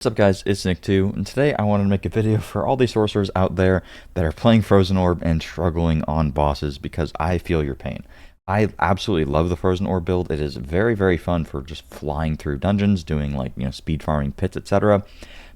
What's up guys, it's Nick2, and today I wanted to make a video for all these sorcerers out there that are playing Frozen Orb and struggling on bosses because I feel your pain. I absolutely love the Frozen Orb build. It is very fun for just flying through dungeons, doing like, speed farming pits, etc.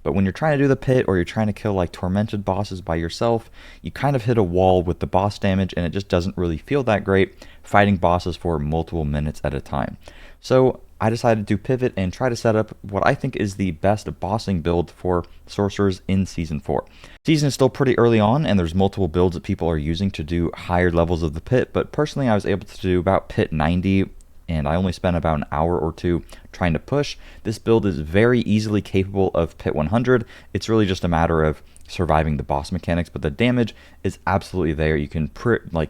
But when you're trying to do the pit or you're trying to kill like tormented bosses by yourself, you kind of hit a wall with the boss damage and it just doesn't really feel that great fighting bosses for multiple minutes at a time. So I decided to pivot and try to set up what I think is the best bossing build for sorcerers in Season 4. Season is still pretty early on, and there's multiple builds that people are using to do higher levels of the pit, but personally I was able to do about pit 90, and I only spent about an hour or two trying to push. This build is very easily capable of pit 100. It's really just a matter of surviving the boss mechanics, but the damage is absolutely there. You can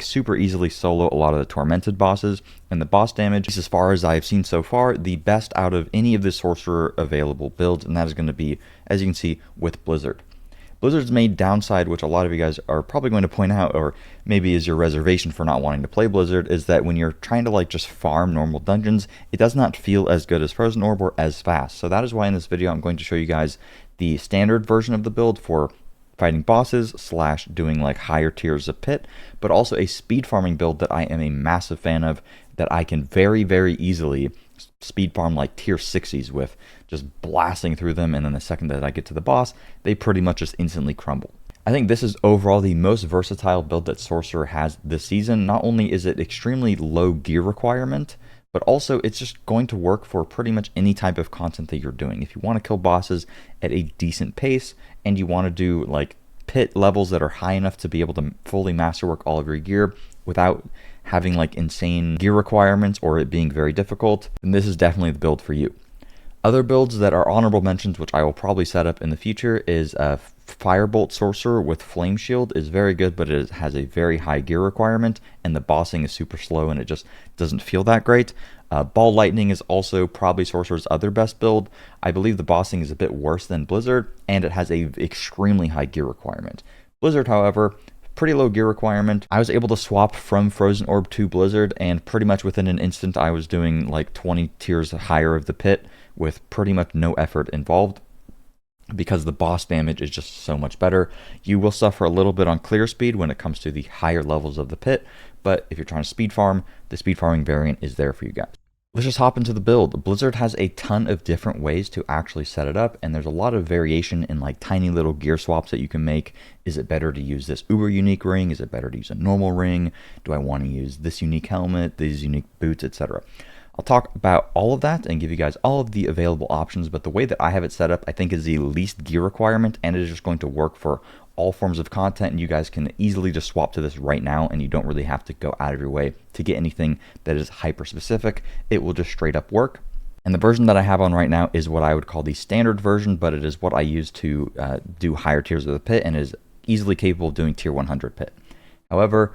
super easily solo a lot of the tormented bosses, and the boss damage is, as far as I've seen so far, the best out of any of the sorcerer available builds, and that is going to be, as you can see, with Blizzard. Blizzard's main downside, which a lot of you guys are probably going to point out, or maybe is your reservation for not wanting to play Blizzard, is that when you're trying to just farm normal dungeons, it does not feel as good as Frozen Orb or as fast. So that is why in this video I'm going to show you guys the standard version of the build for fighting bosses / doing like higher tiers of pit, but also a speed farming build that I am a massive fan of, that I can very easily speed farm like tier 60s with, just blasting through them, and then the second that I get to the boss, they pretty much just instantly crumble. I think this is overall the most versatile build that Sorcerer has this season. Not only is it extremely low gear requirement, but also it's just going to work for pretty much any type of content that you're doing. If you want to kill bosses at a decent pace, and you want to do like pit levels that are high enough to be able to fully masterwork all of your gear without having like insane gear requirements or it being very difficult, then this is definitely the build for you. Other builds that are honorable mentions, which I will probably set up in the future, is Firebolt Sorcerer with Flame Shield is very good, but it has a very high gear requirement, and the bossing is super slow, and it just doesn't feel that great. Ball Lightning is also probably Sorcerer's other best build. I believe the bossing is a bit worse than Blizzard, and it has a extremely high gear requirement. Blizzard, however, pretty low gear requirement. I was able to swap from Frozen Orb to Blizzard, and pretty much within an instant I was doing like 20 tiers higher of the pit with pretty much no effort involved, because the boss damage is just so much better. You will suffer a little bit on clear speed when it comes to the higher levels of the pit, but if you're trying to speed farm, the speed farming variant is there for you guys. Let's just hop into the build. Blizzard has a ton of different ways to actually set it up, and there's a lot of variation in like tiny little gear swaps that you can make. Is it better to use this uber unique ring? Is it better to use a normal ring? Do I want to use this unique helmet, these unique boots, etc.? I'll talk about all of that and give you guys all of the available options, but the way that I have it set up, I think, is the least gear requirement, and it is just going to work for all forms of content, and you guys can easily just swap to this right now, and you don't really have to go out of your way to get anything that is hyper specific. It will just straight up work. And the version that I have on right now is what I would call the standard version, but it is what I use to do higher tiers of the pit, and is easily capable of doing tier 100 pit. However,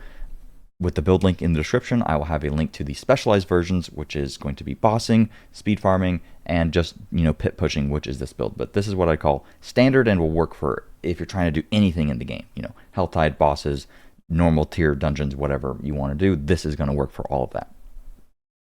with the build link in the description, I will have a link to the specialized versions, which is going to be bossing, speed farming, and just, pit pushing, which is this build. But this is what I call standard, and will work for if you're trying to do anything in the game. Hell Tide bosses, normal tier dungeons, whatever you want to do, this is going to work for all of that.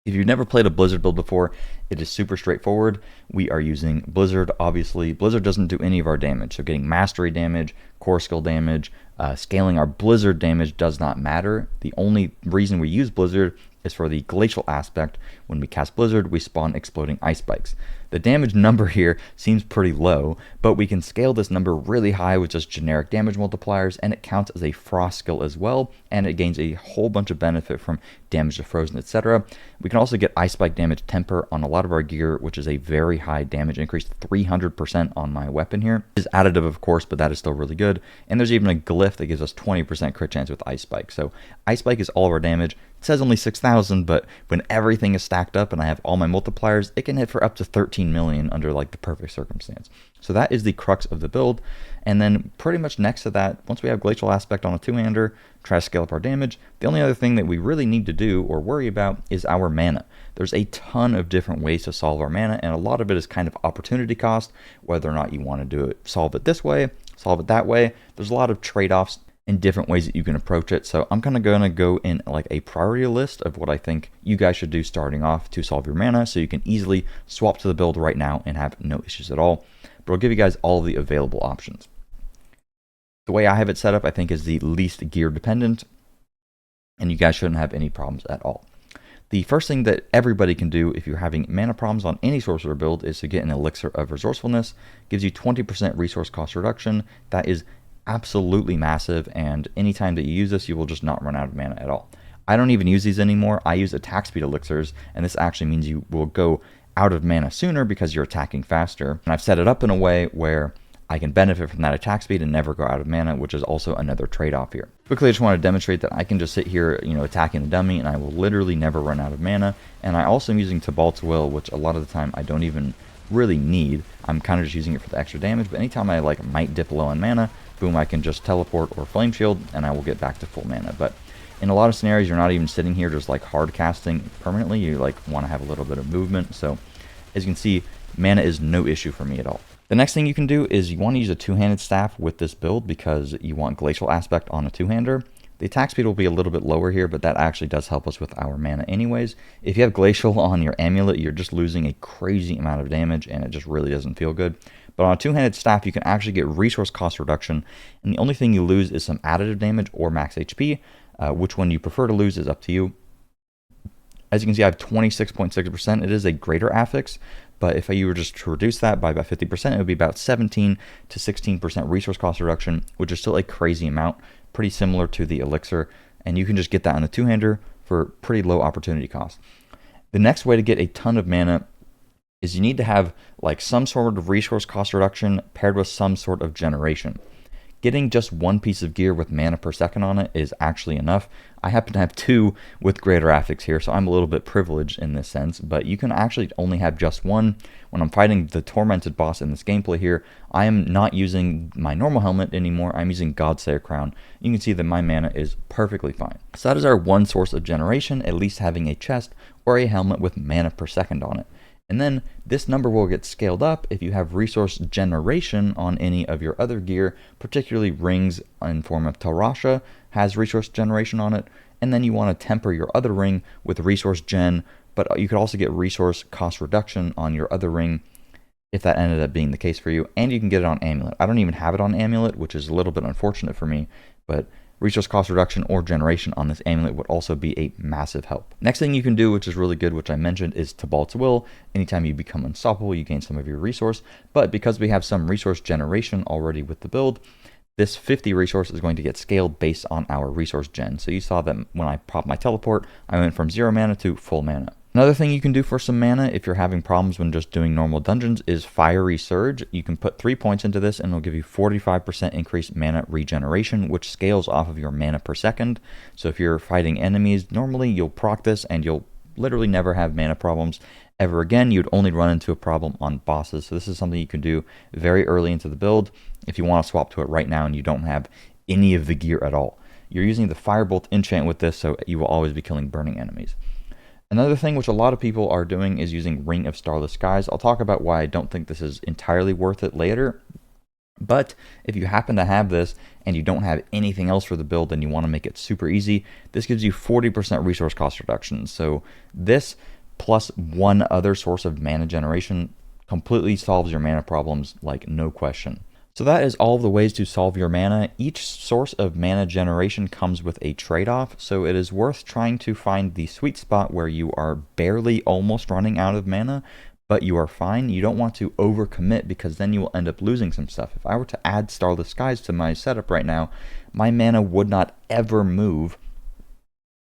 If you've never played a Blizzard build before, it is super straightforward. We are using Blizzard, obviously. Blizzard doesn't do any of our damage, so getting mastery damage, core skill damage, scaling our Blizzard damage does not matter. The only reason we use Blizzard is for the glacial aspect. When we cast Blizzard, we spawn exploding ice spikes. The damage number here seems pretty low, but we can scale this number really high with just generic damage multipliers, and it counts as a frost skill as well, and it gains a whole bunch of benefit from damage to frozen, etc. We can also get ice spike damage temper on a lot of our gear, which is a very high damage increase, 300% on my weapon here. It is additive, of course, but that is still really good. And there's even a glyph that gives us 20% crit chance with ice spike. So ice spike is all of our damage. It says only 6,000, but when everything is stacked up and I have all my multipliers, it can hit for up to 13 million under like the perfect circumstance. So that is the crux of the build. And then pretty much next to that, once we have glacial aspect on a two-hander, try to scale up our damage. The only other thing that we really need to do or worry about is our mana. There's a ton of different ways to solve our mana, and a lot of it is kind of opportunity cost, whether or not you want to solve it this way, solve it that way. There's a lot of trade-offs and different ways that you can approach it. So I'm kind of going to go in like a priority list of what I think you guys should do starting off to solve your mana, so you can easily swap to the build right now and have no issues at all. but I'll give you guys all the available options. The way I have it set up, I think, is the least gear dependent, and you guys shouldn't have any problems at all. The first thing that everybody can do if you're having mana problems on any sorcerer build is to get an Elixir of Resourcefulness. Gives you 20% resource cost reduction. That is absolutely massive, and anytime that you use this, you will just not run out of mana at all. I don't even use these anymore. I use attack speed elixirs, and this actually means you will go out of mana sooner because you're attacking faster. And I've set it up in a way where I can benefit from that attack speed and never go out of mana, which is also another trade-off here. Quickly, I just want to demonstrate that I can just sit here, attacking the dummy, and I will literally never run out of mana. And I also am using Tibalt's Will, which a lot of the time I don't even really need. I'm kind of just using it for the extra damage, but anytime I might dip low on mana, boom, I can just teleport or flame shield, and I will get back to full mana. But in a lot of scenarios, you're not even sitting here just hard casting permanently. You want to have a little bit of movement. So as you can see, mana is no issue for me at all. The next thing you can do is you want to use a two-handed staff with this build because you want Glacial Aspect on a two-hander. The attack speed will be a little bit lower here, but that actually does help us with our mana anyways. If you have Glacial on your Amulet, you're just losing a crazy amount of damage, and it just really doesn't feel good. But on a two-handed staff, you can actually get resource cost reduction, and the only thing you lose is some additive damage or max HP. Which one you prefer to lose is up to you. As you can see, I have 26.6%. It is a greater affix, but if you were just to reduce that by about 50%, it would be about 17 to 16% resource cost reduction, which is still a crazy amount, pretty similar to the Elixir, and you can just get that on a two-hander for pretty low opportunity cost. The next way to get a ton of mana is you need to have some sort of resource cost reduction paired with some sort of generation. Getting just one piece of gear with mana per second on it is actually enough. I happen to have two with greater affix here, so I'm a little bit privileged in this sense, but you can actually only have just one. When I'm fighting the Tormented boss in this gameplay here, I am not using my normal helmet anymore. I'm using Godslayer Crown. You can see that my mana is perfectly fine. So that is our one source of generation, at least having a chest or a helmet with mana per second on it. And then this number will get scaled up if you have resource generation on any of your other gear, particularly rings in form of Tarasha has resource generation on it. And then you want to temper your other ring with resource gen, but you could also get resource cost reduction on your other ring if that ended up being the case for you. And you can get it on Amulet. I don't even have it on Amulet, which is a little bit unfortunate for me, but resource cost reduction or generation on this Amulet would also be a massive help. Next thing you can do, which is really good, which I mentioned, is Tibalt's Will. Anytime you become unstoppable, you gain some of your resource, but because we have some resource generation already with the build, this 50 resource is going to get scaled based on our resource gen. So you saw that when I popped my teleport, I went from 0 mana to full mana. Another thing you can do for some mana if you're having problems when just doing normal dungeons is Fiery Surge. You can put 3 points into this and it'll give you 45% increased mana regeneration, which scales off of your mana per second. So if you're fighting enemies, normally you'll proc this and you'll literally never have mana problems ever again. You'd only run into a problem on bosses. So this is something you can do very early into the build if you want to swap to it right now and you don't have any of the gear at all. You're using the Firebolt enchant with this, so you will always be killing burning enemies. Another thing which a lot of people are doing is using Ring of Starless Skies. I'll talk about why I don't think this is entirely worth it later. But if you happen to have this and you don't have anything else for the build and you want to make it super easy, this gives you 40% resource cost reduction. So this plus one other source of mana generation completely solves your mana problems, no question. So that is all of the ways to solve your mana. Each source of mana generation comes with a trade-off, so it is worth trying to find the sweet spot where you are barely almost running out of mana, but you are fine. You don't want to overcommit because then you will end up losing some stuff. If I were to add Starless Skies to my setup right now, my mana would not ever move,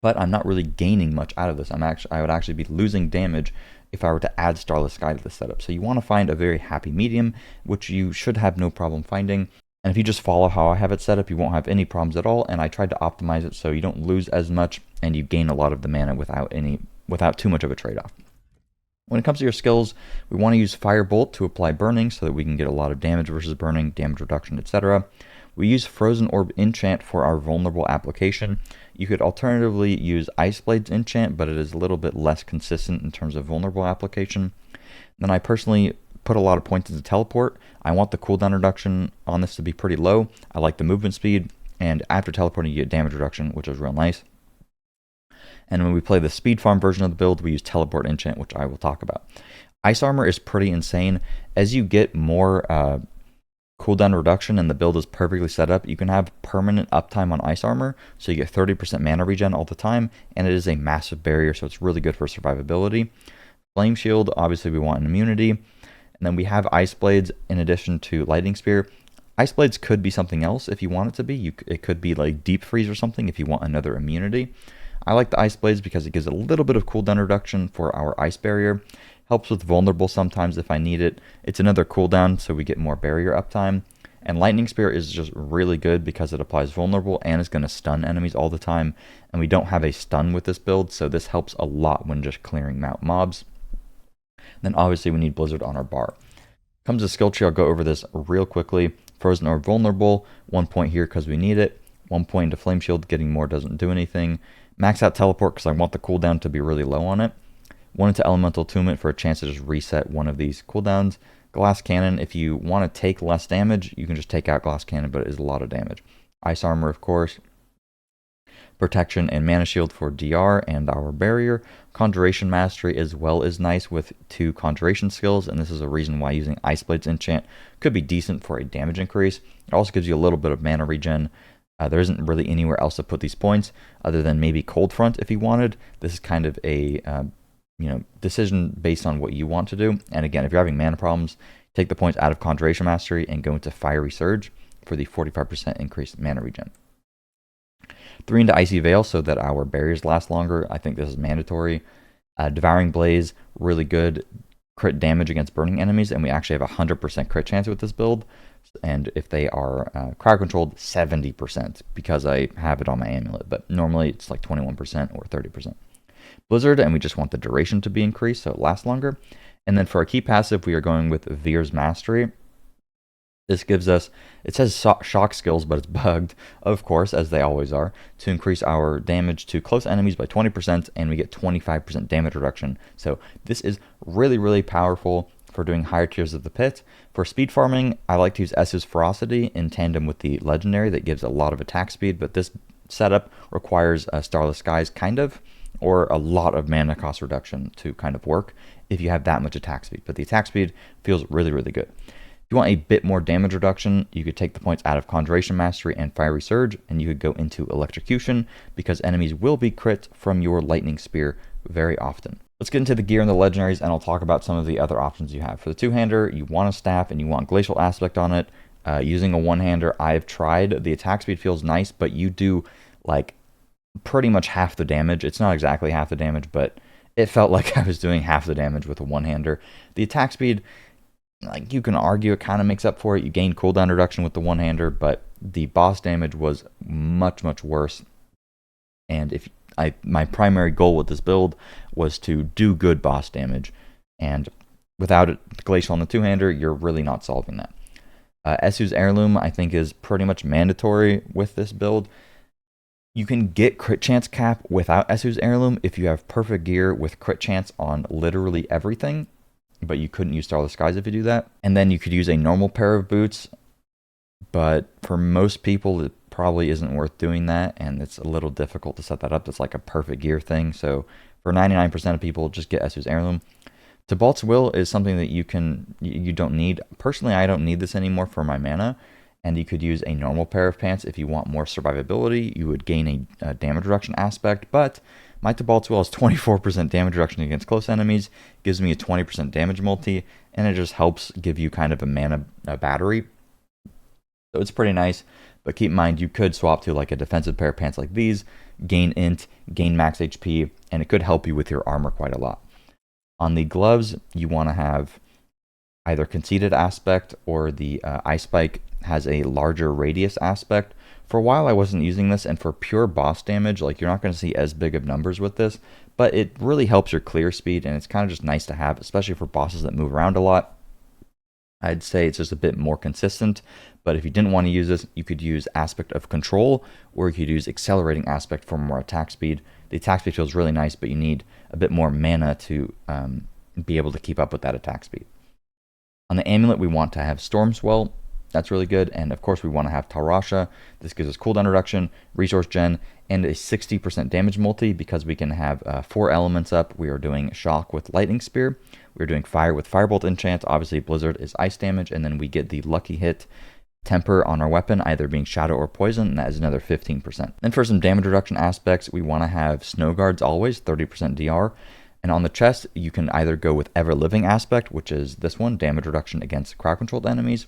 but I'm not really gaining much out of this. I would actually be losing damage if I were to add Starless Sky to the setup. So you want to find a very happy medium, which you should have no problem finding. And if you just follow how I have it set up, you won't have any problems at all. And I tried to optimize it so you don't lose as much and you gain a lot of the mana without too much of a trade-off. When it comes to your skills, we want to use Firebolt to apply burning so that we can get a lot of damage versus burning, damage reduction, etc. We use Frozen Orb Enchant for our vulnerable application. You could alternatively use Ice Blades Enchant, but it is a little bit less consistent in terms of vulnerable application. Then I personally put a lot of points into Teleport. I want the cooldown reduction on this to be pretty low. I like the movement speed, and after teleporting you get damage reduction, which is real nice. And when we play the Speedfarm version of the build, we use Teleport Enchant, which I will talk about. Ice Armor is pretty insane. As you get more cooldown reduction and the build is perfectly set up, you can have permanent uptime on Ice Armor, so you get 30% mana regen all the time, and it is a massive barrier, so it's really good for survivability. Flame Shield, obviously we want an immunity, and then we have Ice Blades in addition to Lightning Spear. Ice Blades could be something else if you want it to be. It could be like Deep Freeze or something if you want another immunity. I like the Ice Blades because it gives a little bit of cooldown reduction for our Ice Barrier. Helps with Vulnerable sometimes if I need it. It's another cooldown, so we get more barrier uptime. And Lightning Spear is just really good because it applies Vulnerable and is going to stun enemies all the time. And we don't have a stun with this build, so this helps a lot when just clearing out mobs. Then obviously we need Blizzard on our bar. Comes to skill tree, I'll go over this real quickly. Frozen or Vulnerable, 1 point here because we need it. 1 point into Flame Shield, getting more doesn't do anything. Max out Teleport because I want the cooldown to be really low on it. 1 into Elemental Attunement for a chance to just reset one of these cooldowns. Glass Cannon, if you want to take less damage, you can just take out Glass Cannon, but it is a lot of damage. Ice Armor, of course. Protection and Mana Shield for DR and our Barrier. Conjuration Mastery as well is nice with 2 Conjuration skills, and this is a reason why using Ice Blades enchant could be decent for a damage increase. It also gives you a little bit of mana regen. There isn't really anywhere else to put these points other than maybe Cold Front if you wanted. This is kind of a decision based on what you want to do. And again, if you're having mana problems, take the points out of Conjuration Mastery and go into Fiery Surge for the 45% increased mana regen. 3 into Icy Veil so that our barriers last longer. I think this is mandatory. Devouring Blaze, really good crit damage against burning enemies, and we actually have a 100% crit chance with this build. And if they are crowd controlled, 70% because I have it on my amulet, but normally it's like 21% or 30%. Blizzard, and we just want the duration to be increased so it lasts longer. And then for our key passive, we are going with Veer's Mastery. This gives us, it says shock skills, but it's bugged, of course, as they always are, to increase our damage to close enemies by 20%, and we get 25% damage reduction. So this is really, really powerful for doing higher tiers of the pit. For speed farming, I like to use Essu's Ferocity in tandem with the Legendary that gives a lot of attack speed, but this setup requires Starless Skies, kind of, or a lot of mana cost reduction to kind of work if you have that much attack speed. But the attack speed feels really, really good. If you want a bit more damage reduction, you could take the points out of Conjuration Mastery and Fiery Surge, and you could go into Electrocution, because enemies will be crit from your Lightning Spear very often. Let's get into the gear and the legendaries, and I'll talk about some of the other options you have. For the two-hander, you want a staff, and you want Glacial Aspect on it. Using a one-hander, I've tried. The attack speed feels nice, but you do, like, pretty much half the damage. It's not exactly half the damage, but it felt like I was doing half the damage with a one-hander. The attack speed, like, you can argue it kind of makes up for it. You gain cooldown reduction with the one-hander, but the boss damage was much, much worse. And my primary goal with this build was to do good boss damage, and without it, the Glacial on the two-hander, you're really not solving that. Essu's Heirloom, I think, is pretty much mandatory with this build. You can get crit chance cap without Essu's Heirloom if you have perfect gear with crit chance on literally everything, but you couldn't use Starless Skies if you do that. And then you could use a normal pair of boots, but for most people it probably isn't worth doing that, and it's a little difficult to set that up. That's like a perfect gear thing. So for 99% of people, just get Essu's Heirloom. Tibalt's Will is something that you don't need. Personally, I don't need this anymore for my mana, and you could use a normal pair of pants if you want more survivability. You would gain a damage reduction aspect, but my Tibalt's Will has 24% damage reduction against close enemies, gives me a 20% damage multi, and it just helps give you kind of a mana battery. So it's pretty nice, but keep in mind you could swap to like a defensive pair of pants like these, gain int, gain max HP, and it could help you with your armor quite a lot. On the gloves, you want to have either Conceited Aspect or the Ice Spike has a larger radius aspect. For a while I wasn't using this, and for pure boss damage, like, you're not going to see as big of numbers with this, but it really helps your clear speed, and it's kind of just nice to have, especially for bosses that move around a lot. I'd say it's just a bit more consistent, but if you didn't want to use this, you could use Aspect of Control, or you could use Accelerating Aspect for more attack speed. The attack speed feels really nice, but you need a bit more mana to be able to keep up with that attack speed. On the amulet, we want to have Storm Swell. That's really good. And of course, we want to have Tarasha. This gives us cooldown reduction, resource gen, and a 60% damage multi because we can have 4 elements up. We are doing shock with lightning spear. We're doing fire with firebolt enchant. Obviously, blizzard is ice damage, and then we get the lucky hit temper on our weapon, either being shadow or poison, and that is another 15%. Then for some damage reduction aspects, we want to have snow guards always, 30% DR. And on the chest, you can either go with ever living aspect, which is this one, damage reduction against crowd controlled enemies,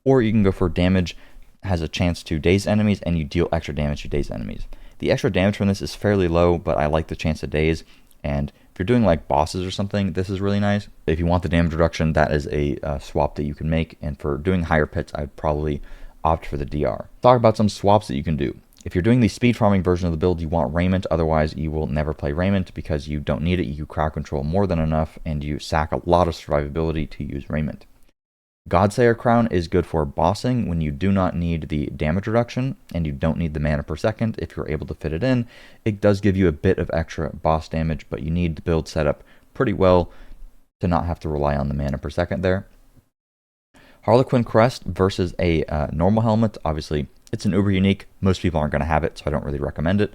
or you can go for damage has a chance to daze enemies and you deal extra damage to daze enemies. The extra damage from this is fairly low, but I like the chance to daze, and if you're doing like bosses or something, this is really nice. If you want the damage reduction, that is a swap that you can make, and for doing higher pits, I'd probably opt for the DR. Talk about some swaps that you can do. If you're doing the speed farming version of the build, you want Raiment, otherwise you will never play Raiment because you don't need it. You crowd control more than enough, and you sack a lot of survivability to use Raiment. Godslayer Crown is good for bossing when you do not need the damage reduction and you don't need the mana per second. If you're able to fit it in, it does give you a bit of extra boss damage, but you need the build set up pretty well to not have to rely on the mana per second there. Harlequin Crest versus a normal helmet. Obviously, it's an uber unique. Most people aren't going to have it, so I don't really recommend it.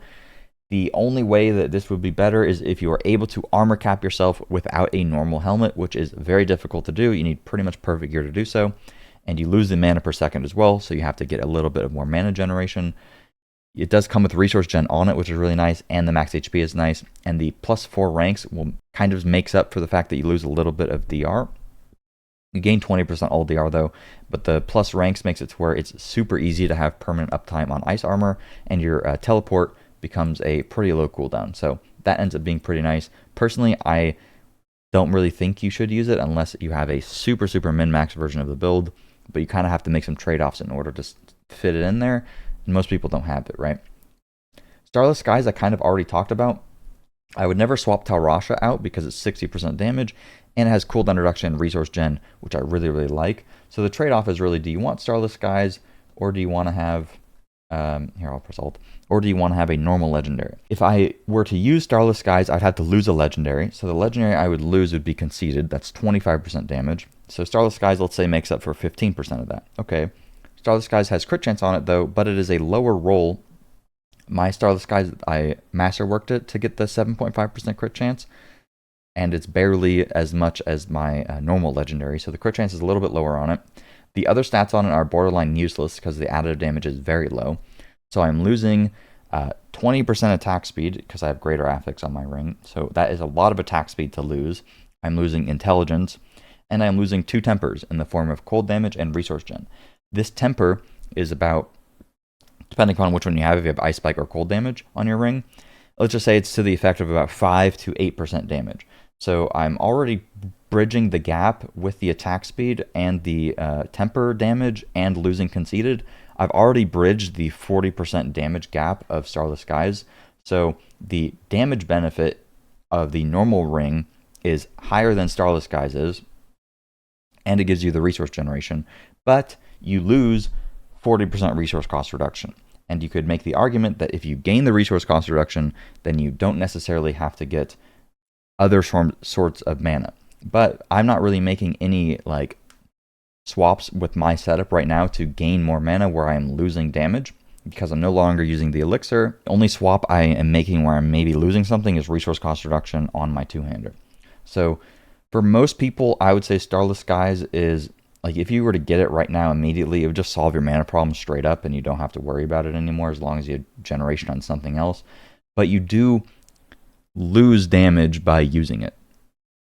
The only way that this would be better is if you are able to armor cap yourself without a normal helmet, which is very difficult to do. You need pretty much perfect gear to do so, and you lose the mana per second as well, so you have to get a little bit of more mana generation. It does come with resource gen on it, which is really nice, and the max HP is nice, and the +4 ranks will kind of makes up for the fact that you lose a little bit of DR. You gain 20% all DR though, but the plus ranks makes it to where it's super easy to have permanent uptime on ice armor, and your teleport becomes a pretty low cooldown. So that ends up being pretty nice. Personally, I don't really think you should use it unless you have a super min-max version of the build, but you kind of have to make some trade-offs in order to fit it in there, and most people don't have it, right? Starless Skies I kind of already talked about. I would never swap Talrasha out because it's 60% damage, and it has cooldown reduction and resource gen, which I really like. So the trade-off is really, do you want Starless Skies, or do you want to have here, I'll press Alt. Or do you want to have a normal legendary? If I were to use Starless Skies, I'd have to lose a legendary. So the legendary I would lose would be Conceited. That's 25% damage. So Starless Skies, let's say, makes up for 15% of that. Okay. Starless Skies has crit chance on it, though, but it is a lower roll. My Starless Skies, I masterworked it to get the 7.5% crit chance, and it's barely as much as my normal legendary. So the crit chance is a little bit lower on it. The other stats on it are borderline useless because the additive damage is very low. So I'm losing 20% attack speed because I have greater affix on my ring. So that is a lot of attack speed to lose. I'm losing intelligence, and I'm losing 2 tempers in the form of cold damage and resource gen. This temper is about, depending upon which one you have, if you have ice spike or cold damage on your ring, let's just say it's to the effect of about 5 to 8% damage. So I'm already bridging the gap with the attack speed and the temper damage and losing Conceited. I've already bridged the 40% damage gap of Starless Skies. So the damage benefit of the normal ring is higher than Starless Skies is, and it gives you the resource generation, but you lose 40% resource cost reduction. And you could make the argument that if you gain the resource cost reduction, then you don't necessarily have to get other sorts of mana. But I'm not really making any like swaps with my setup right now to gain more mana where I'm losing damage, because I'm no longer using the elixir. The only swap I am making where I'm maybe losing something is resource cost reduction on my two-hander. So for most people, I would say Starless Skies is, like, if you were to get it right now immediately, it would just solve your mana problem straight up, and you don't have to worry about it anymore as long as you have generation on something else. But you do lose damage by using it.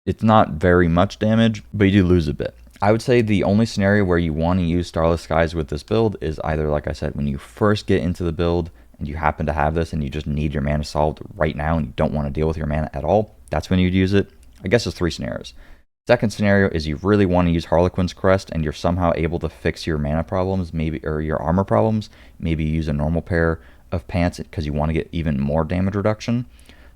It's not very much damage, but you do lose a bit. I would say the only scenario where you want to use Starless Skies with this build is either, like I said, when you first get into the build and you happen to have this and you just need your mana solved right now and you don't want to deal with your mana at all. That's when you'd use it. I guess there's 3 scenarios. Second scenario is you really want to use Harlequin's Crest and you're somehow able to fix your mana problems, maybe, or your armor problems. Maybe you use a normal pair of pants because you want to get even more damage reduction.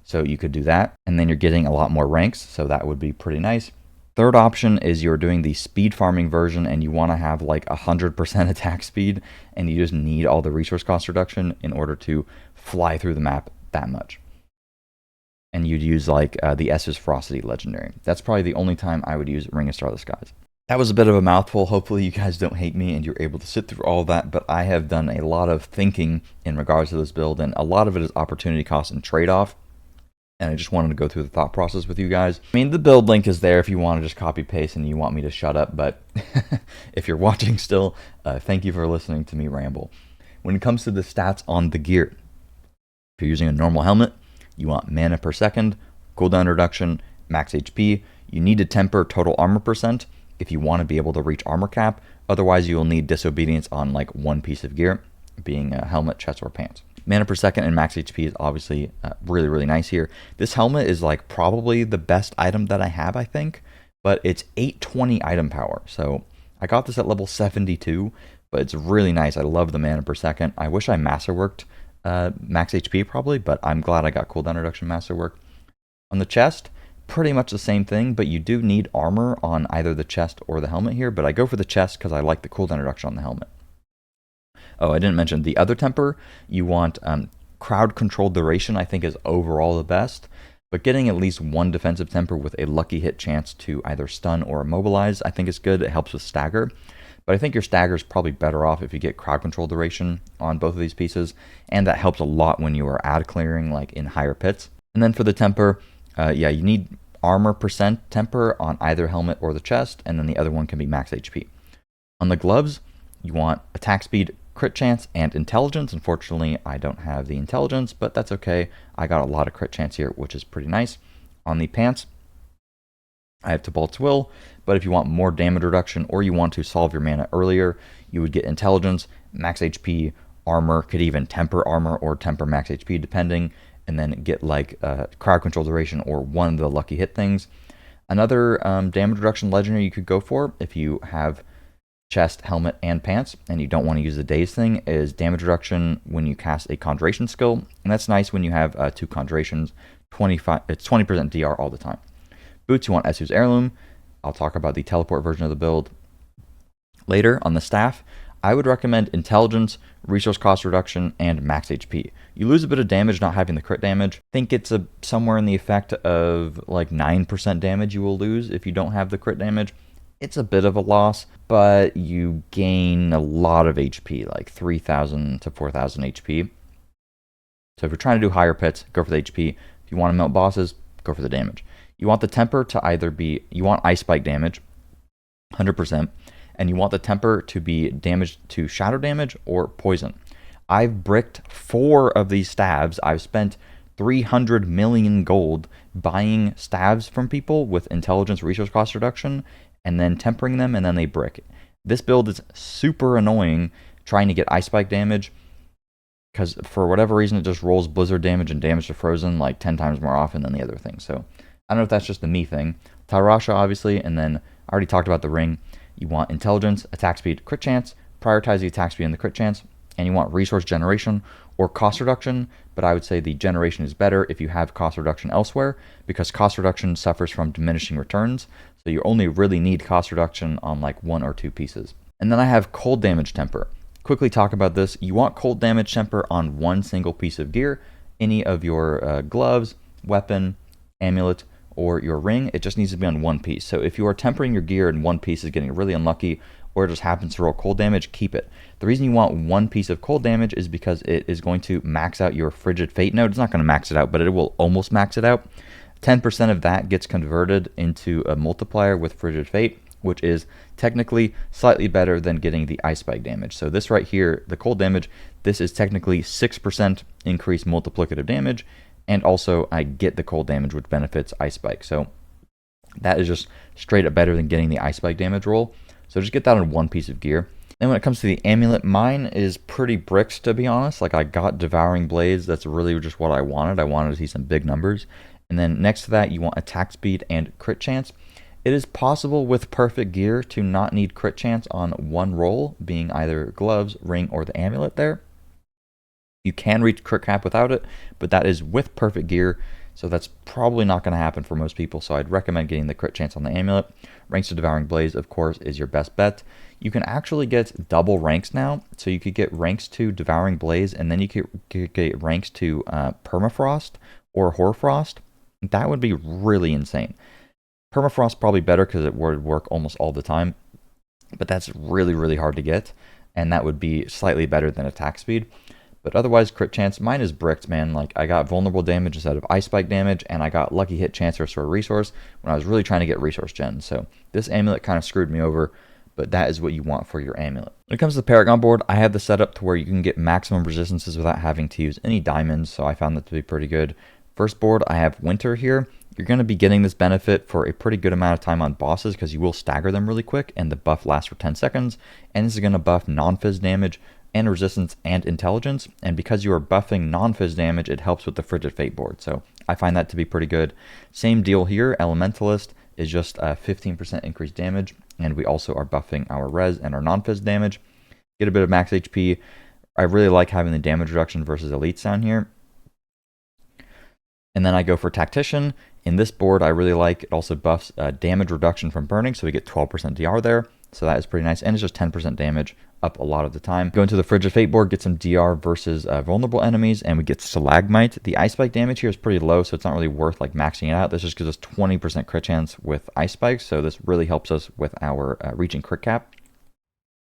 So you could do that, and then you're getting a lot more ranks, so that would be pretty nice. Third option is you're doing the speed farming version and you want to have like 100% attack speed and you just need all the resource cost reduction in order to fly through the map that much. And you'd use like the Essus Ferocity legendary. That's probably the only time I would use Ring of Starless Skies. That was a bit of a mouthful. Hopefully, you guys don't hate me and you're able to sit through all that. But I have done a lot of thinking in regards to this build, and a lot of it is opportunity cost and trade off. And I just wanted to go through the thought process with you guys. I mean, the build link is there if you want to just copy paste and you want me to shut up. But if you're watching still, thank you for listening to me ramble. When it comes to the stats on the gear, if you're using a normal helmet, you want mana per second, cooldown reduction, max HP. You need to temper total armor percent if you want to be able to reach armor cap. Otherwise, you will need disobedience on like one piece of gear, being a helmet, chest, or pants. Mana per second and max HP is obviously really, really nice here. This helmet is like probably the best item that I have, I think, but it's 820 item power. So I got this at level 72, but it's really nice. I love the mana per second. I wish I masterworked max HP probably, but I'm glad I got cooldown reduction masterwork. On the chest, pretty much the same thing, but you do need armor on either the chest or the helmet here, but I go for the chest because I like the cooldown reduction on the helmet. Oh, I didn't mention the other temper. You want crowd control duration, I think is overall the best, but getting at least one defensive temper with a lucky hit chance to either stun or immobilize, I think is good. It helps with stagger. But I think your stagger is probably better off if you get crowd control duration on both of these pieces, and that helps a lot when you are ad clearing, like in higher pits. And then for the temper, yeah, you need armor percent temper on either helmet or the chest, and then the other one can be max HP. On the gloves, you want attack speed, crit chance, and intelligence. Unfortunately, I don't have the intelligence, but that's okay. I got a lot of crit chance here, which is pretty nice. On the pants, I have Tybalt's Will, but if you want more damage reduction or you want to solve your mana earlier, you would get intelligence, max HP, armor, could even temper armor or temper max HP depending, and then get like crowd control duration or one of the lucky hit things. Another damage reduction legendary you could go for if you have chest, helmet, and pants, and you don't want to use the daze thing, is damage reduction when you cast a conjuration skill, and that's nice when you have 2 conjurations. It's 20% DR all the time. Boots, you want Esu's Heirloom. I'll talk about the teleport version of the build later. On the staff, I would recommend intelligence, resource cost reduction, and max HP. You lose a bit of damage not having the crit damage. I think it's somewhere in the effect of like 9% damage you will lose if you don't have the crit damage. It's a bit of a loss, but you gain a lot of HP, like 3,000 to 4,000 HP. So if you're trying to do higher pits, go for the HP. If you want to melt bosses, go for the damage. You want the temper to either be, you want ice spike damage, 100%, and you want the temper to be damage to shadow damage or poison. I've bricked 4 of these stabs. I've spent 300 million gold buying stabs from people with intelligence resource cost reduction and then tempering them, and then they brick. This build is super annoying trying to get ice spike damage because for whatever reason it just rolls blizzard damage and damage to frozen like 10 times more often than the other thing. So I don't know if that's just a me thing. Tarasha, obviously, and then I already talked about the ring. You want intelligence, attack speed, crit chance, prioritize the attack speed and the crit chance, and you want resource generation or cost reduction, but I would say the generation is better if you have cost reduction elsewhere, because cost reduction suffers from diminishing returns, so you only really need cost reduction on like 1 or 2 pieces. And then I have cold damage temper. Quickly talk about this. You want cold damage temper on one single piece of gear, any of your gloves, weapon, amulet, or your ring. It just needs to be on one piece. So if you are tempering your gear and one piece is getting really unlucky, or it just happens to roll cold damage, keep it. The reason you want one piece of cold damage is because it is going to max out your Frigid Fate node. It's not going to max it out, but it will almost max it out. 10% of that gets converted into a multiplier with Frigid Fate, which is technically slightly better than getting the ice spike damage. So this right here, the cold damage, this is technically 6% increased multiplicative damage, and also I get the cold damage, which benefits ice spike. So that is just straight up better than getting the ice spike damage roll. So just get that on one piece of gear. And when it comes to the amulet, mine is pretty bricks, to be honest. Like, I got Devouring Blades. That's really just what I wanted. I wanted to see some big numbers. And then next to that, you want attack speed and crit chance. It is possible with perfect gear to not need crit chance on one roll, being either gloves, ring, or the amulet there. You can reach crit cap without it, but that is with perfect gear, so that's probably not going to happen for most people, so I'd recommend getting the crit chance on the amulet. Ranks to Devouring Blaze, of course, is your best bet. You can actually get double ranks now, so you could get ranks to Devouring Blaze, and then you could get ranks to Permafrost or Hoarfrost. That would be really insane. Permafrost probably better because it would work almost all the time, but that's really, really hard to get, and that would be slightly better than attack speed. But otherwise, crit chance, mine is bricked, man. Like, I got vulnerable damage instead of ice spike damage, and I got lucky hit chance to restore resource when I was really trying to get resource gen. So this amulet kind of screwed me over, but that is what you want for your amulet. When it comes to the Paragon board, I have the setup to where you can get maximum resistances without having to use any diamonds, so I found that to be pretty good. First board, I have Winter here. You're going to be getting this benefit for a pretty good amount of time on bosses because you will stagger them really quick, and the buff lasts for 10 seconds, and this is going to buff non-fizz damage and resistance and intelligence, and because you are buffing non-fizz damage, it helps with the Frigid Fate board, so I find that to be pretty good. Same deal here, Elementalist is just 15% increased damage, and we also are buffing our res and our non-fizz damage. Get a bit of max HP. I really like having the damage reduction versus elites down here. And then I go for Tactician. In this board, I really like it also buffs damage reduction from burning, so we get 12% DR there. So that is pretty nice, and it's just 10% damage up a lot of the time. Go into the Frigid Fate board, get some DR versus vulnerable enemies, and we get Stalagmite. The Ice Spike damage here is pretty low, so it's not really worth like maxing it out. This just gives us 20% crit chance with Ice Spikes, so this really helps us with our reaching crit cap.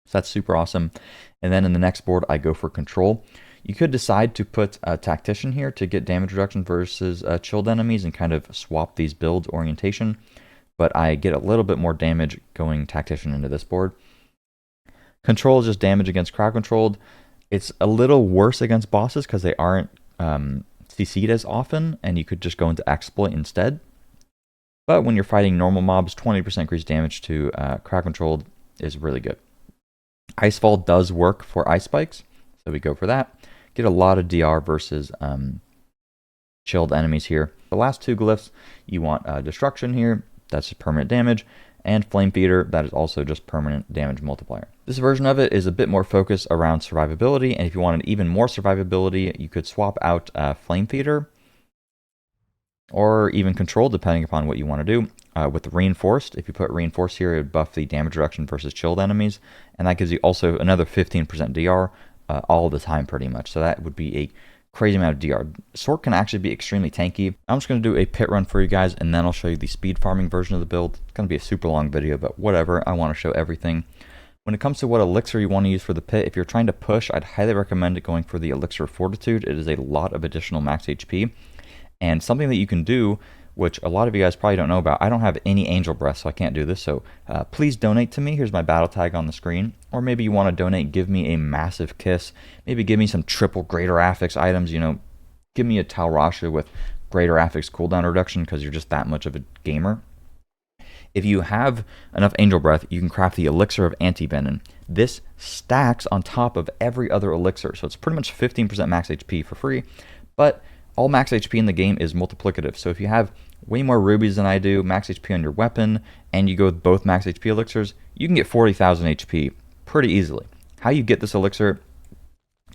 So that's super awesome. And then in the next board, I go for Control. You could decide to put a Tactician here to get damage reduction versus chilled enemies and kind of swap these builds orientation, but I get a little bit more damage going Tactician into this board. Control is just damage against crowd controlled. It's a little worse against bosses because they aren't CC'd as often, and you could just go into Exploit instead. But when you're fighting normal mobs, 20% increased damage to crowd controlled is really good. Icefall does work for Ice Spikes, so we go for that. Get a lot of DR versus chilled enemies here. The last two glyphs, you want Destruction here, that's just permanent damage, and Flame Feeder, that is also just permanent damage multiplier. This version of it is a bit more focused around survivability, and if you wanted even more survivability, you could swap out Flame Feeder, or even Control, depending upon what you want to do. With Reinforced, if you put Reinforced here, it would buff the damage reduction versus chilled enemies, and that gives you also another 15% DR all the time pretty much, so that would be a crazy amount of DR. Sword can actually be extremely tanky. I'm just going to do a pit run for you guys, and then I'll show you the speed farming version of the build. It's going to be a super long video, but whatever, I want to show everything. When it comes to what elixir you want to use for the pit, if you're trying to push, I'd highly recommend going for the Elixir Fortitude. It is a lot of additional max HP, and something that you can do, which a lot of you guys probably don't know about, I don't have any Angel Breath, so I can't do this, so please donate to me. Here's my battle tag on the screen. Or maybe you want to donate, give me a massive kiss, maybe give me some triple Greater Affix items, you know, give me a Tal Rasha with Greater Affix cooldown reduction because you're just that much of a gamer. If you have enough Angel Breath, you can craft the Elixir of Anti-Venom. This stacks on top of every other elixir, so it's pretty much 15% max HP for free, but all max HP in the game is multiplicative, so if you have way more rubies than I do, max HP on your weapon, and you go with both max HP elixirs, you can get 40,000 HP pretty easily. How you get this elixir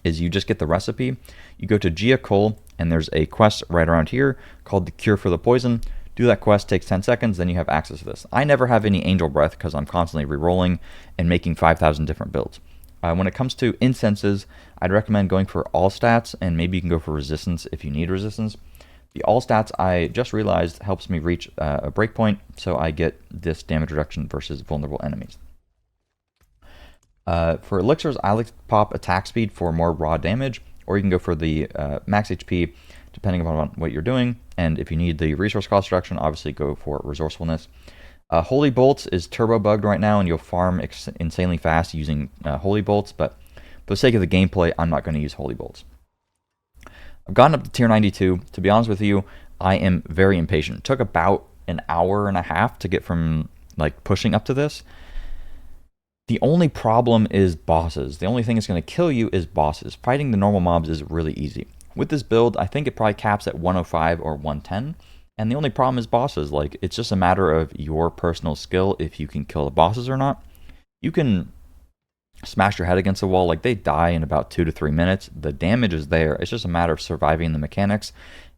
is you just get the recipe, you go to Gia Cole, and there's a quest right around here called the Cure for the Poison. Do that quest, takes 10 seconds, then you have access to this. I never have any Angel Breath because I'm constantly re-rolling and making 5,000 different builds. When it comes to incenses, I'd recommend going for all stats, and maybe you can go for resistance if you need resistance. The all stats, I just realized, helps me reach a breakpoint, so I get this damage reduction versus vulnerable enemies. For elixirs, I like to pop attack speed for more raw damage, or you can go for the max HP, depending upon what you're doing. And if you need the resource cost reduction, obviously go for resourcefulness. Holy Bolts is turbo bugged right now, and you'll farm insanely fast using Holy Bolts, but for the sake of the gameplay, I'm not going to use Holy Bolts. I've gotten up to tier 92. To be honest with you, I am very impatient. It took about an hour and a half to get from like pushing up to this. The only problem is bosses. The only thing that's going to kill you is bosses. Fighting the normal mobs is really easy. With this build, I think it probably caps at 105 or 110. And the only problem is bosses. Like, it's just a matter of your personal skill if you can kill the bosses or not. You can smash your head against a wall, like they die in about 2 to 3 minutes. The damage is there. It's just a matter of surviving the mechanics.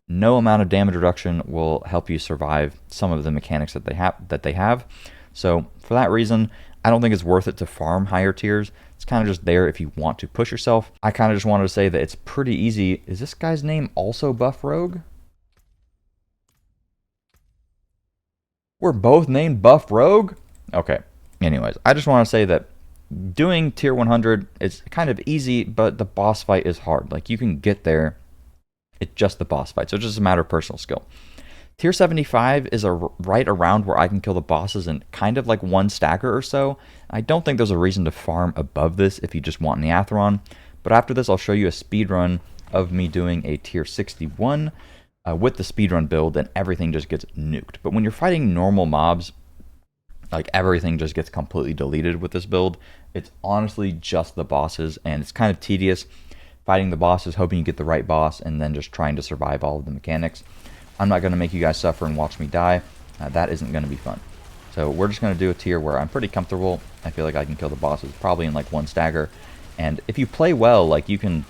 No amount of damage reduction will help you survive some of the mechanics that they have. So for that reason, I don't think it's worth it to farm higher tiers. It's kind of just there if you want to push yourself. I kind of just wanted to say that it's pretty easy. Is this guy's name also Buff Rogue? We're both named Buff Rogue? Okay. Anyways, I just want to say that doing tier 100 is kind of easy, but the boss fight is hard. Like, you can get there. It's just the boss fight. So it's just a matter of personal skill. Tier 75 is right around where I can kill the bosses in kind of like one stagger or so. I don't think there's a reason to farm above this if you just want Neathron. But after this, I'll show you a speed run of me doing a tier 61 with the speedrun build, and everything just gets nuked. But when you're fighting normal mobs, like, everything just gets completely deleted with this build. It's honestly just the bosses, and it's kind of tedious fighting the bosses, hoping you get the right boss, and then just trying to survive all of the mechanics. I'm not going to make you guys suffer and watch me die. That isn't going to be fun. So we're just going to do a tier where I'm pretty comfortable. I feel like I can kill the bosses probably in like one stagger. And if you play well, like, you can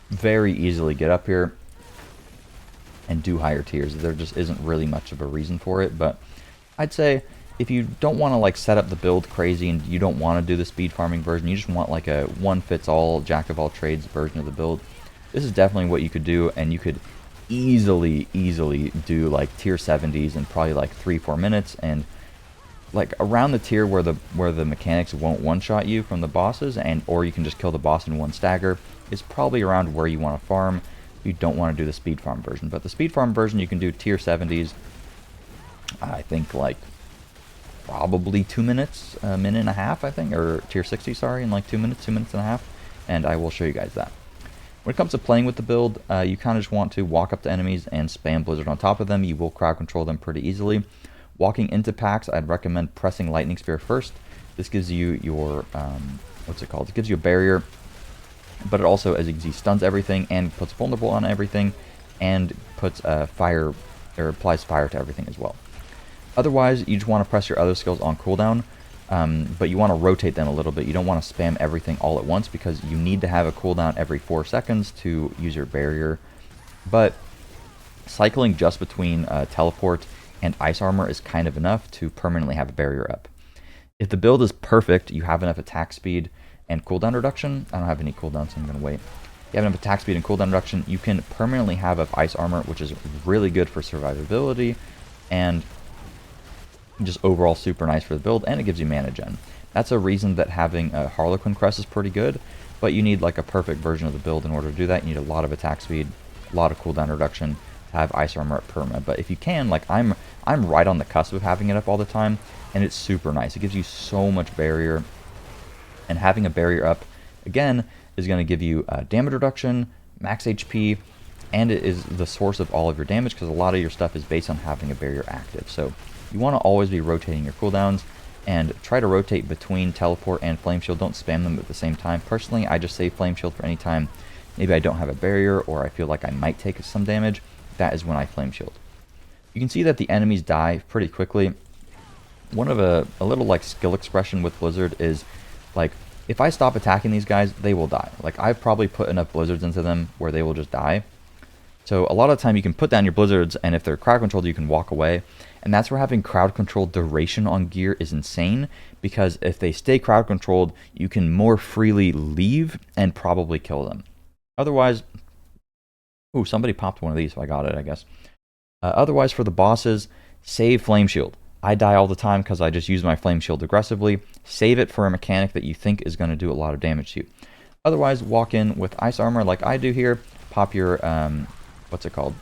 very easily get up here and do higher tiers. There just isn't really much of a reason for it. But I'd say if you don't want to like set up the build crazy and you don't want to do the speed farming version, you just want like a one-fits-all, jack-of-all-trades version of the build, this is definitely what you could do. And you could easily do like tier 70s in probably like 3-4 minutes, and like around the tier where the mechanics won't one-shot you from the bosses, and or you can just kill the boss in one stagger, is probably around where you want to farm. You don't want to do the speed farm version, but the speed farm version you can do tier 70s, I think, like probably 2 minutes, a minute and a half, I think, or tier 60, sorry, in like 2 minutes, 2 minutes and a half, and I will show you guys that. When it comes to playing with the build, you kind of just want to walk up to enemies and spam Blizzard on top of them. You will crowd control them pretty easily. Walking into packs, I'd recommend pressing Lightning Spear first. This gives you your, what's it called? It gives you a barrier, but it also, as you can see, stuns everything and puts vulnerable on everything, and puts fire, or applies fire to everything as well. Otherwise, you just want to press your other skills on cooldown, but you want to rotate them a little bit. You don't want to spam everything all at once, because you need to have a cooldown every 4 seconds to use your barrier. But cycling just between teleport and ice armor is kind of enough to permanently have a barrier up. If the build is perfect, you have enough attack speed and cooldown reduction. I don't have any cooldown, so I'm going to wait. You have enough attack speed and cooldown reduction, you can permanently have up ice armor, which is really good for survivability, and just overall super nice for the build, and it gives you mana gen. That's a reason that having a Harlequin Crest is pretty good, but you need like a perfect version of the build in order to do that. You need a lot of attack speed, a lot of cooldown reduction, to have ice armor at perma. But if you can, like I'm right on the cusp of having it up all the time, and it's super nice. It gives you so much barrier, and having a barrier up, again, is going to give you damage reduction, max HP, and it is the source of all of your damage, because a lot of your stuff is based on having a barrier active. So you want to always be rotating your cooldowns, and try to rotate between teleport and flame shield. Don't spam them at the same time. Personally, I just save flame shield for any time maybe I don't have a barrier, or I feel like I might take some damage. That is when I flame shield. You can see that the enemies die pretty quickly. One of a little like skill expression with Blizzard is like, if I stop attacking these guys, they will die. Like, I've probably put enough Blizzards into them where they will just die. So a lot of the time you can put down your Blizzards, and if they're crowd controlled, you can walk away. And that's where having crowd control duration on gear is insane, because if they stay crowd controlled, you can more freely leave and probably kill them. Otherwise, ooh, somebody popped one of these, so I got it, I guess. Otherwise, for the bosses, save Flame Shield. I die all the time because I just use my Flame Shield aggressively. Save it for a mechanic that you think is going to do a lot of damage to you. Otherwise, walk in with Ice Armor like I do here. Pop your, what's it called?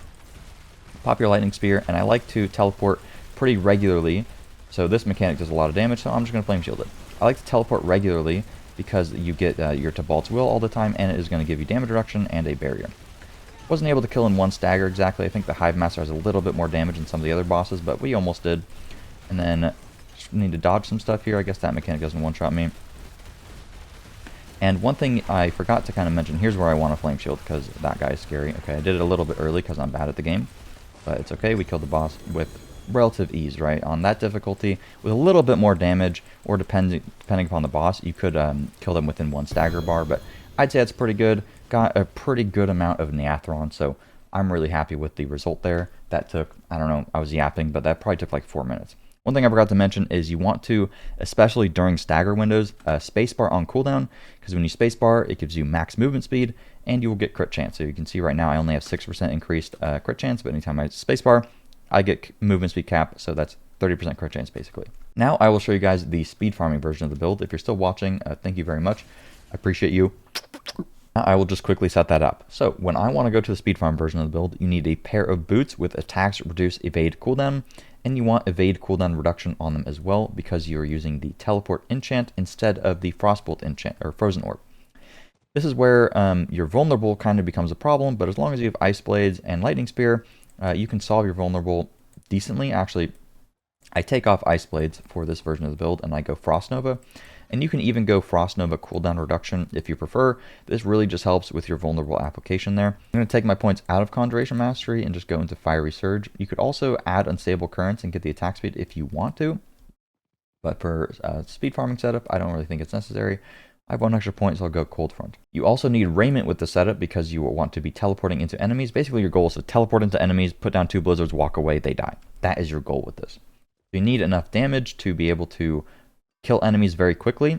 Pop your Lightning Spear, and I like to teleport pretty regularly. So this mechanic does a lot of damage, so I'm just going to Flame Shield it. I like to teleport regularly because you get your Tibalt's Will all the time, and it is going to give you damage reduction and a barrier. Wasn't able to kill in one stagger exactly. I think the Hive Master has a little bit more damage than some of the other bosses, but we almost did. And then just need to dodge some stuff here. I guess that mechanic doesn't one-shot me. And one thing I forgot to kind of mention, here's where I want a Flame Shield, because that guy is scary. Okay, I did it a little bit early because I'm bad at the game, but it's okay. We killed the boss with relative ease, right? On that difficulty, with a little bit more damage, or depending upon the boss, you could kill them within one stagger bar, but I'd say that's pretty good. Got a pretty good amount of Neathron, so I'm really happy with the result there. That took, I don't know, I was yapping, but that probably took like 4 minutes. One thing I forgot to mention is you want to, especially during stagger windows, spacebar on cooldown, because when you spacebar, it gives you max movement speed, and you will get crit chance. So you can see right now I only have 6% increased crit chance, but anytime I spacebar, I get movement speed cap, so that's 30% crit chance basically. Now I will show you guys the speed farming version of the build. If you're still watching, thank you very much. I appreciate you. I will just quickly set that up. So when I want to go to the speed farm version of the build, you need a pair of boots with attacks reduce evade cooldown, and you want evade cooldown reduction on them as well because you are using the teleport enchant instead of the frostbolt enchant or frozen orb. This is where your vulnerable kind of becomes a problem, but as long as you have ice blades and lightning spear, you can solve your vulnerable decently. Actually, I take off ice blades for this version of the build and I go frost nova. And you can even go Frost Nova cooldown reduction if you prefer. This really just helps with your vulnerable application there. I'm going to take my points out of Conjuration Mastery and just go into Fiery Surge. You could also add Unstable Currents and get the attack speed if you want to. But for speed farming setup, I don't really think it's necessary. I have 1 extra point, so I'll go Cold Front. You also need Raiment with the setup because you will want to be teleporting into enemies. Basically, your goal is to teleport into enemies, put down 2 blizzards, walk away, they die. That is your goal with this. You need enough damage to be able to kill enemies very quickly.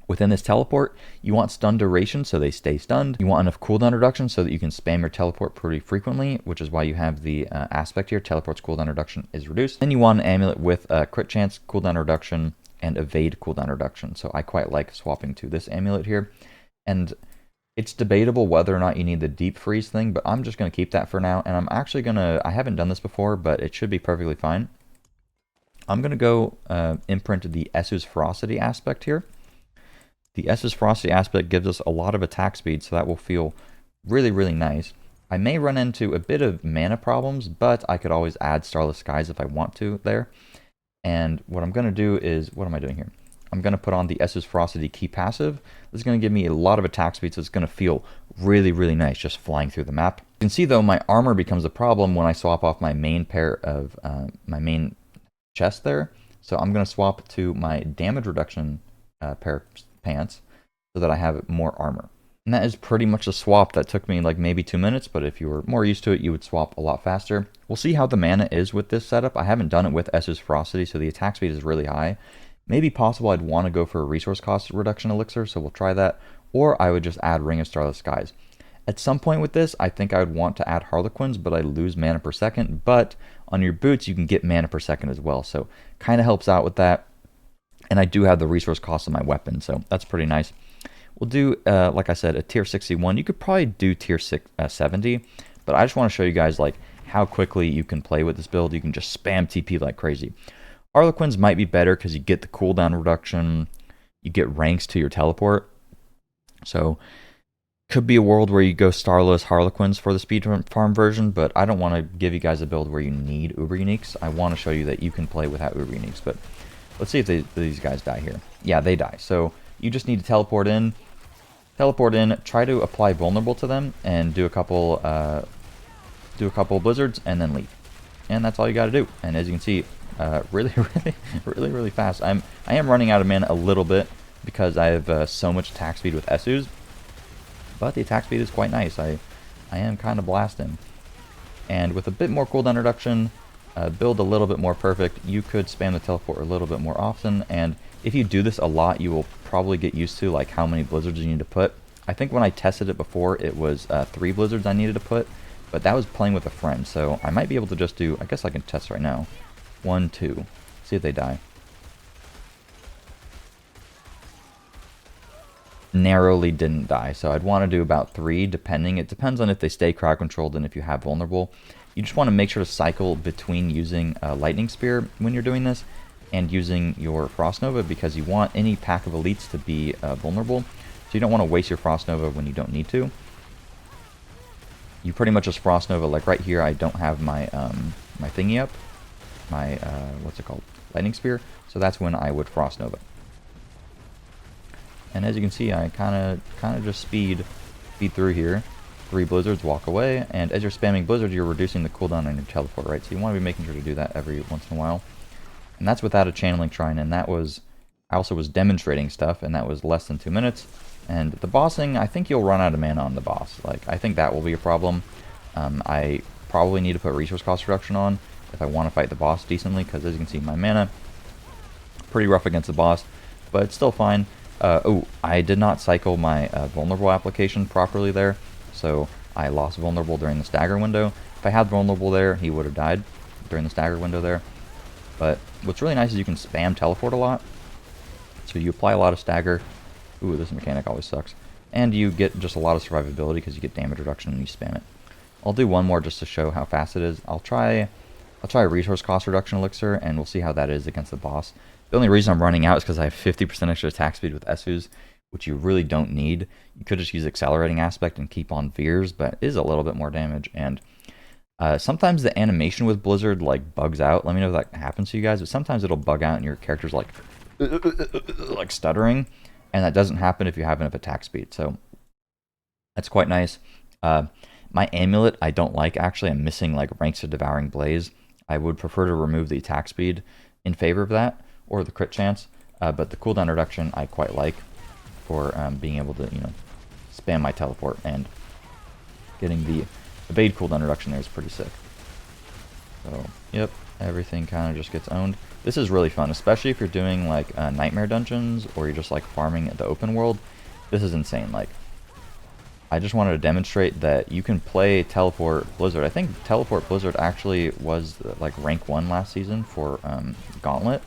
Within this teleport, you want stun duration so they stay stunned. You want enough cooldown reduction so that you can spam your teleport pretty frequently, which is why you have the aspect here. Teleport's cooldown reduction is reduced. Then you want an amulet with crit chance, cooldown reduction, and evade cooldown reduction. So I quite like swapping to this amulet here. And it's debatable whether or not you need the deep freeze thing, but I'm just going to keep that for now. And I'm actually going to, I haven't done this before, but it should be perfectly fine. I'm going to go imprint the Essu's Ferocity aspect here. The Essu's Ferocity aspect gives us a lot of attack speed, so that will feel really, really nice. I may run into a bit of mana problems, but I could always add Starless Skies if I want to there. And what I'm going to do is, what am I doing here? I'm going to put on the Essu's Ferocity key passive. This is going to give me a lot of attack speed, so it's going to feel really, really nice just flying through the map. You can see, though, my armor becomes a problem when I swap off my main pair of, my main chest there. So I'm going to swap to my damage reduction pair of pants so that I have more armor. And that is pretty much a swap that took me like maybe 2 minutes, but if you were more used to it, you would swap a lot faster. We'll see how the mana is with this setup. I haven't done it with Essu's Ferocity, so the attack speed is really high. Maybe possible I'd want to go for a resource cost reduction elixir, so we'll try that. Or I would just add Ring of Starless Skies. At some point with this, I think I would want to add Harlequins, but I lose mana per second. But on your boots, you can get mana per second as well, so kind of helps out with that. And I do have the resource cost of my weapon, so that's pretty nice. We'll do, like I said, a tier 61. You could probably do tier 70, but I just want to show you guys like how quickly you can play with this build. You can just spam TP like crazy. Harlequins might be better because you get the cooldown reduction, you get ranks to your teleport. So could be a world where you go Starless Harlequins for the speed farm version, but I don't want to give you guys a build where you need Uber Uniques. I want to show you that you can play without Uber Uniques, but let's see if these guys die here. Yeah, they die. So you just need to teleport in, try to apply vulnerable to them, and do a couple blizzards, and then leave. And that's all you got to do. And as you can see, really fast. I am running out of mana a little bit because I have so much attack speed with Essu's, but the attack speed is quite nice. I am kind of blasting. And with a bit more cooldown reduction, build a little bit more perfect, you could spam the teleport a little bit more often, and if you do this a lot, you will probably get used to like how many blizzards you need to put. I think when I tested it before, it was 3 blizzards I needed to put, but that was playing with a friend, so I might be able to just do, I guess I can test right now, 1, 2, see if they die. Narrowly didn't die, so I'd want to do about 3, depending. It depends on if they stay crowd controlled and if you have vulnerable. You just want to make sure to cycle between using Lightning Spear when you're doing this and using your Frost Nova, because you want any pack of elites to be vulnerable. So you don't want to waste your Frost Nova when you don't need to. You pretty much just Frost Nova, like right here I don't have my my thingy up, my what's it called, Lightning Spear, so that's when I would Frost Nova. And as you can see, I kind of just speed through here. 3 blizzards, walk away, and as you're spamming blizzards, you're reducing the cooldown on your teleport, right? So you want to be making sure to do that every once in a while. And that's without a channeling shrine, and that was, I also was demonstrating stuff, and that was less than 2 minutes. And the bossing, I think you'll run out of mana on the boss. Like, I think that will be a problem. I probably need to put resource cost reduction on if I want to fight the boss decently, because as you can see, my mana, pretty rough against the boss, but it's still fine. Oh, I did not cycle my vulnerable application properly there, so I lost vulnerable during the stagger window. If I had vulnerable there, he would have died during the stagger window there. But what's really nice is you can spam teleport a lot. So you apply a lot of stagger. Ooh, this mechanic always sucks. And you get just a lot of survivability because you get damage reduction when you spam it. I'll do one more just to show how fast it is. I'll try a resource cost reduction elixir, and we'll see how that is against the boss. The only reason I'm running out is because I have 50% extra attack speed with Esus, which you really don't need. You could just use accelerating aspect and keep on Veers, but it is a little bit more damage. And sometimes the animation with Blizzard like bugs out. Let me know if that happens to you guys, but sometimes it'll bug out and your character's like stuttering, and that doesn't happen if you have enough attack speed. So that's quite nice. My amulet I don't like. Actually, I'm missing like Ranks of Devouring Blaze. I would prefer to remove the attack speed in favor of that, or the crit chance. But the cooldown reduction I quite like for being able to, spam my teleport, and getting the evade cooldown reduction there is pretty sick. So, yep, everything kind of just gets owned. This is really fun, especially if you're doing like nightmare dungeons, or you're just like farming the open world. This is insane. Like, I just wanted to demonstrate that you can play Teleport Blizzard. I think Teleport Blizzard actually was like rank 1 last season for Gauntlet.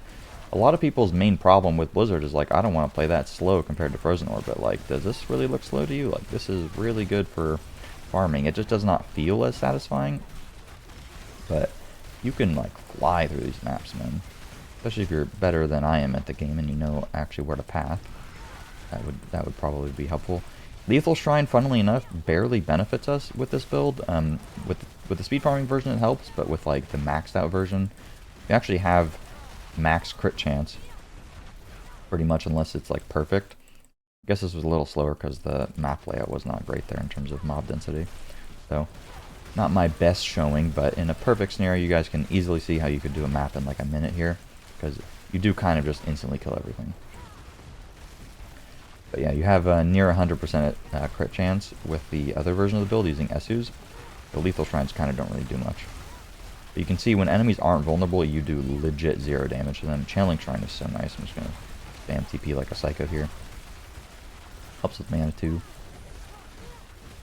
A lot of people's main problem with Blizzard is like, I don't want to play that slow compared to Frozen Orb, but like, does this really look slow to you? Like, this is really good for farming. It just does not feel as satisfying, but you can like fly through these maps, man. Especially if you're better than I am at the game and you know actually where to path. That would probably be helpful. Lethal Shrine, funnily enough, barely benefits us with this build. With the speed farming version it helps, but with like the maxed out version, you actually have max crit chance, pretty much, unless it's like perfect. I guess this was a little slower because the map layout was not great there in terms of mob density. So, not my best showing, but in a perfect scenario, you guys can easily see how you could do a map in like a minute here, because you do kind of just instantly kill everything. But yeah, you have a near 100% crit chance with the other version of the build using Esus. The lethal shrines kind of don't really do much. But you can see when enemies aren't vulnerable, you do legit 0 damage to them. Channeling Shrine is so nice. I'm just going to spam TP like a psycho here. Helps with mana too.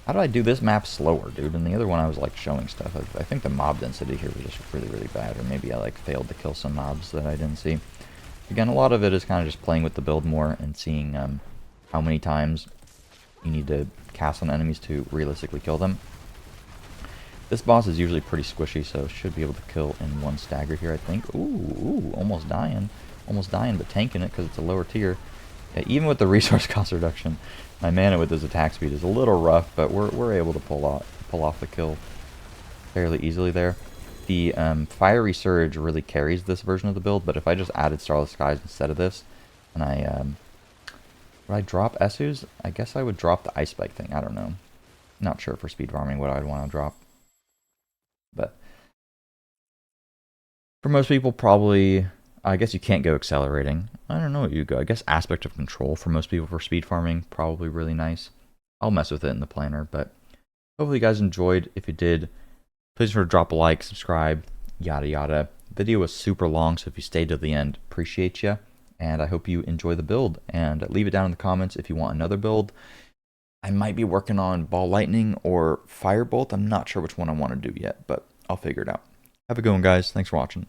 How did I do this map slower, dude? And the other one I was like showing stuff. I think the mob density here was just really, really bad. Or maybe I like failed to kill some mobs that I didn't see. Again, a lot of it is kind of just playing with the build more and seeing how many times you need to cast on enemies to realistically kill them. This boss is usually pretty squishy, so should be able to kill in one stagger here, I think. Ooh, almost dying. Almost dying, but tanking it because it's a lower tier. Yeah, even with the resource cost reduction, my mana with his attack speed is a little rough, but we're able to pull off the kill fairly easily there. The Fiery Surge really carries this version of the build, but if I just added Starless Skies instead of this, and would I drop Esus? I guess I would drop the Ice Spike thing. I don't know. Not sure for speed farming what I'd want to drop. But for most people, probably, I guess you can't go accelerating. I don't know what you go. I guess Aspect of Control for most people for speed farming, probably really nice. I'll mess with it in the planner, but hopefully you guys enjoyed. If you did, please remember to drop a like, subscribe, yada yada. The video was super long, so if you stayed to the end, appreciate you. And I hope you enjoy the build. And leave it down in the comments if you want another build. I might be working on Ball Lightning or Firebolt. I'm not sure which one I want to do yet, but I'll figure it out. Have a good one, guys. Thanks for watching.